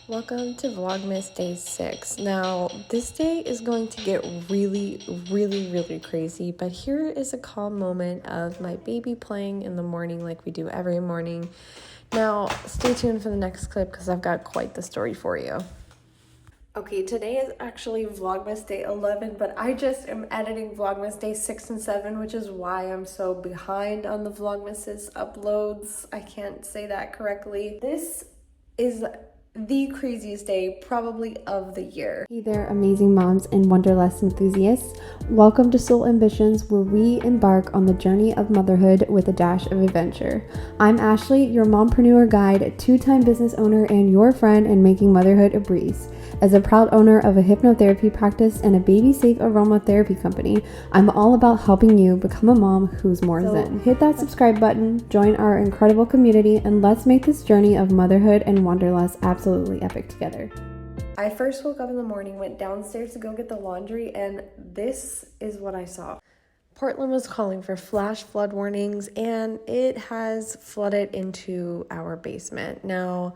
Welcome to Vlogmas Day 6. Now, this day is going to get really crazy, but here is a calm moment of my baby playing in the morning like we do every morning. Now, stay tuned for the next clip because I've got quite the story for you. Okay, today is actually Vlogmas Day 11, but I just am editing Vlogmas Day 6 and 7, which is why I'm so behind on the Vlogmas's uploads. I can't say that correctly. This is the craziest day probably of the year. Hey there, amazing moms and Wanderlust enthusiasts. Welcome to Soul Ambitions, where we embark on the journey of motherhood with a dash of adventure. I'm Ashley, your mompreneur guide, two-time business owner, and your friend in making motherhood a breeze. As a proud owner of a hypnotherapy practice and a baby-safe aromatherapy company, I'm all about helping you become a mom who's more zen. Hit that subscribe button, join our incredible community, and let's make this journey of motherhood and Wanderlust absolutely epic together. I first woke up in the morning, went downstairs to go get the laundry, and this is what I saw. Portland was calling for flash flood warnings, and it has flooded into our basement. Now,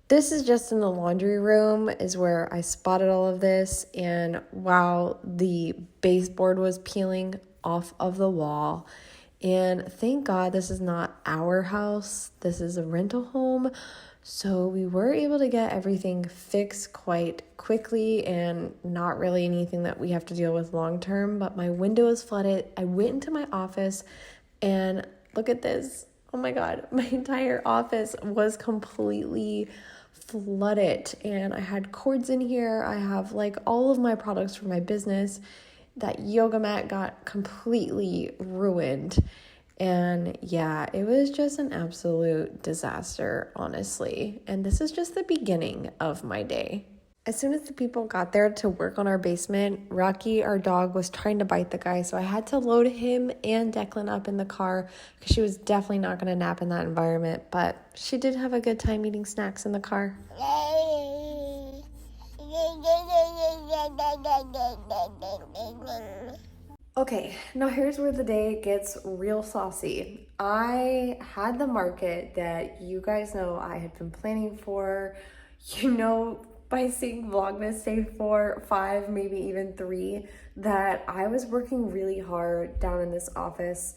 this is just in the laundry room is where I spotted all of this, and wow, the baseboard was peeling off of the wall. And thank God this is not our house. This is a rental home. So we were able to get everything fixed quite quickly and not really anything that we have to deal with long term, but my window is flooded. I went into my office and look at this. Oh my God, my entire office was completely flooded and I had cords in here. I have like all of my products for my business. That yoga mat got completely ruined. And yeah, it was just an absolute disaster, honestly. And this is just the beginning of my day. As soon as the people got there to work on our basement, Rocky, our dog, was trying to bite the guy. So I had to load him and Declan up in the car because she was definitely not going to nap in that environment. But she did have a good time eating snacks in the car. Okay, now here's where the day gets real saucy. I had the market that you guys know I had been planning for, by seeing Vlogmas Day 4, 5, maybe even 3, that I was working really hard down in this office,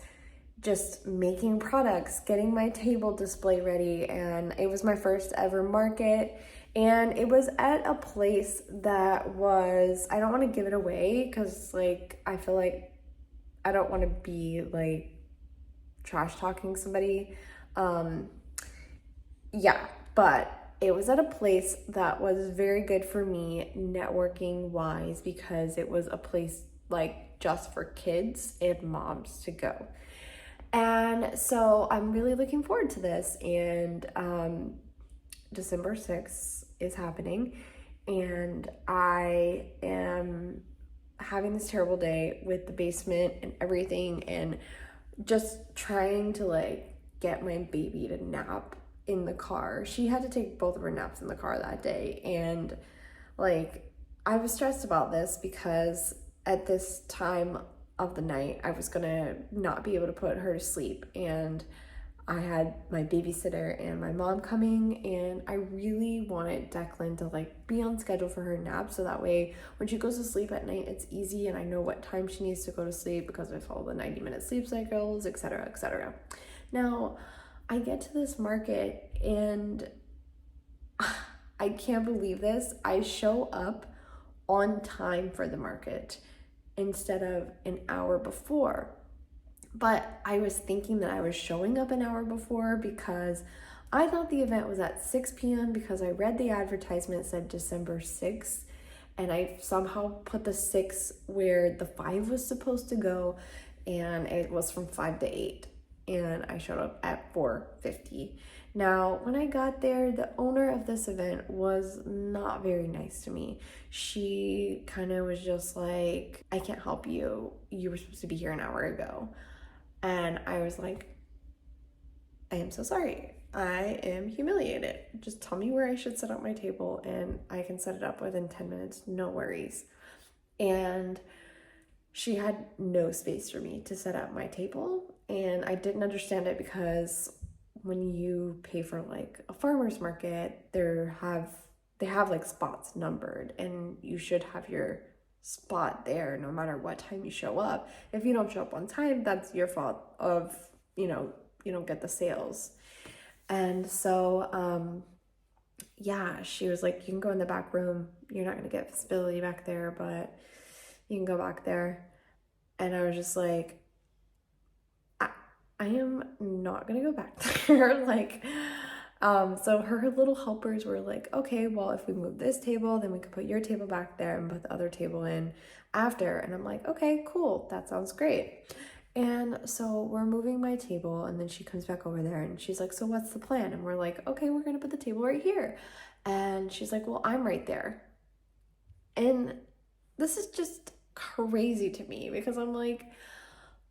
just making products, getting my table display ready, and it was my first ever market. And it was at a place that was, I don't want to give it away because I feel like I don't want to be trash talking somebody. But it was at a place that was very good for me networking wise because it was a place just for kids and moms to go. And so I'm really looking forward to this. And December 6th is happening, and I am having this terrible day with the basement and everything, and just trying to get my baby to nap in the car. She had to take both of her naps in the car that day, and I was stressed about this because at this time of the night I was gonna not be able to put her to sleep, and I had my babysitter and my mom coming, and I really wanted Declan to be on schedule for her nap, so that way when she goes to sleep at night it's easy and I know what time she needs to go to sleep because I follow the 90-minute sleep cycles, etc., etc. Now I get to this market and I can't believe this. I show up on time for the market instead of an hour before. But I was thinking that I was showing up an hour before because I thought the event was at 6 p.m. because I read the advertisement said December 6th, and I somehow put the 6 where the 5 was supposed to go, and it was from 5 to 8, and I showed up at 4:50. Now, when I got there, the owner of this event was not very nice to me. She kind of was just like, I can't help you. You were supposed to be here an hour ago. And I was like, I am so sorry. I am humiliated. Just tell me where I should set up my table and I can set it up within 10 minutes, no worries. And she had no space for me to set up my table. And I didn't understand it because when you pay for a farmer's market, they have like spots numbered, and you should have your spot there no matter what time you show up. If you don't show up on time, that's your fault of, you don't get the sales. And so yeah, she was like, you can go in the back room, you're not going to get visibility back there, but you can go back there. And I was just like, I am not going to go back there. Like, so her little helpers were like, okay, well, if we move this table, then we could put your table back there and put the other table in after. And I'm like, okay, cool, that sounds great. And so we're moving my table, and then she comes back over there and she's like, so what's the plan? And we're like, okay, we're gonna put the table right here. And she's like, well, I'm right there. And this is just crazy to me, because I'm like,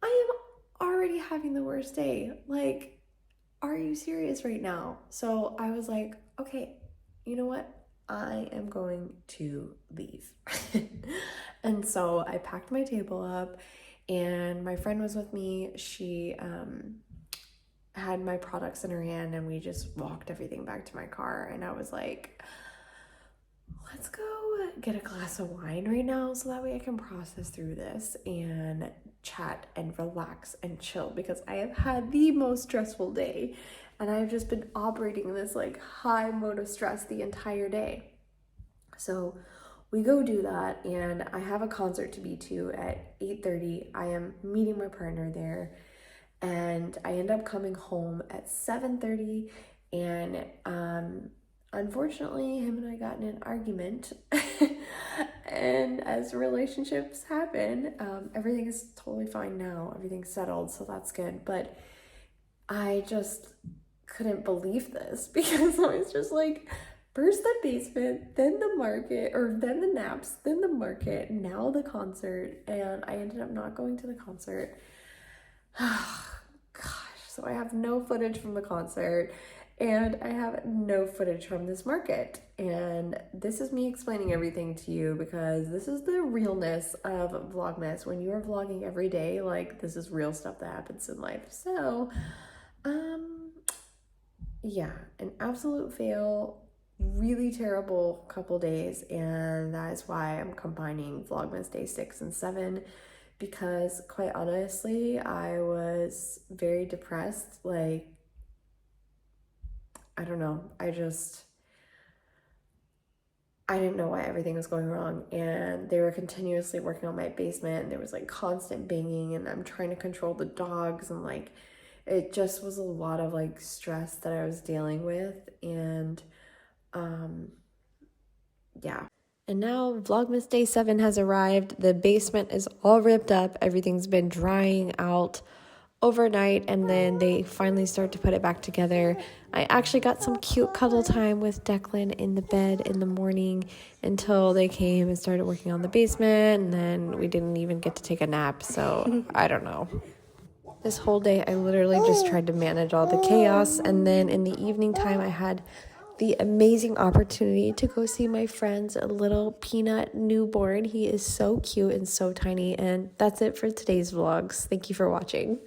I am already having the worst day. Like, are you serious right now? So I was like, okay, you know what? I am going to leave. And so I packed my table up, and my friend was with me. She had my products in her hand, and we just walked everything back to my car. And I was like, let's go get a glass of wine right now, so that way I can process through this and chat and relax and chill, because I have had the most stressful day, and I've just been operating in this like high mode of stress the entire day. So we go do that, and I have a concert to be to at 8:30. I am meeting my partner there, and I end up coming home at 7:30, and unfortunately, him and I got in an argument. And as relationships happen, everything is totally fine now. Everything's settled, so that's good. But I just couldn't believe this, because I was just like, first the basement, then the market, or then the naps, then the market, now the concert. And I ended up not going to the concert. Gosh, so I have no footage from the concert, and I have no footage from this market. And this is me explaining everything to you, because this is the realness of Vlogmas. When you are vlogging every day, like, this is real stuff that happens in life. So, yeah, an absolute fail, really terrible couple days. And that is why I'm combining Vlogmas day 6 and 7, because quite honestly, I was very depressed. Like, I don't know, I didn't know why everything was going wrong, and they were continuously working on my basement, and there was like constant banging, and I'm trying to control the dogs, and like, it just was a lot of like stress that I was dealing with. And yeah. And now Vlogmas day 7 has arrived. The basement is all ripped up. Everything's been drying out overnight, and then they finally start to put it back together. I actually got some cute cuddle time with Declan in the bed in the morning until they came and started working on the basement, and then we didn't even get to take a nap. So I don't know. This whole day I literally just tried to manage all the chaos, and then in the evening time I had the amazing opportunity to go see my friend's little peanut newborn. He is so cute and so tiny. And that's it for today's vlogs. Thank you for watching.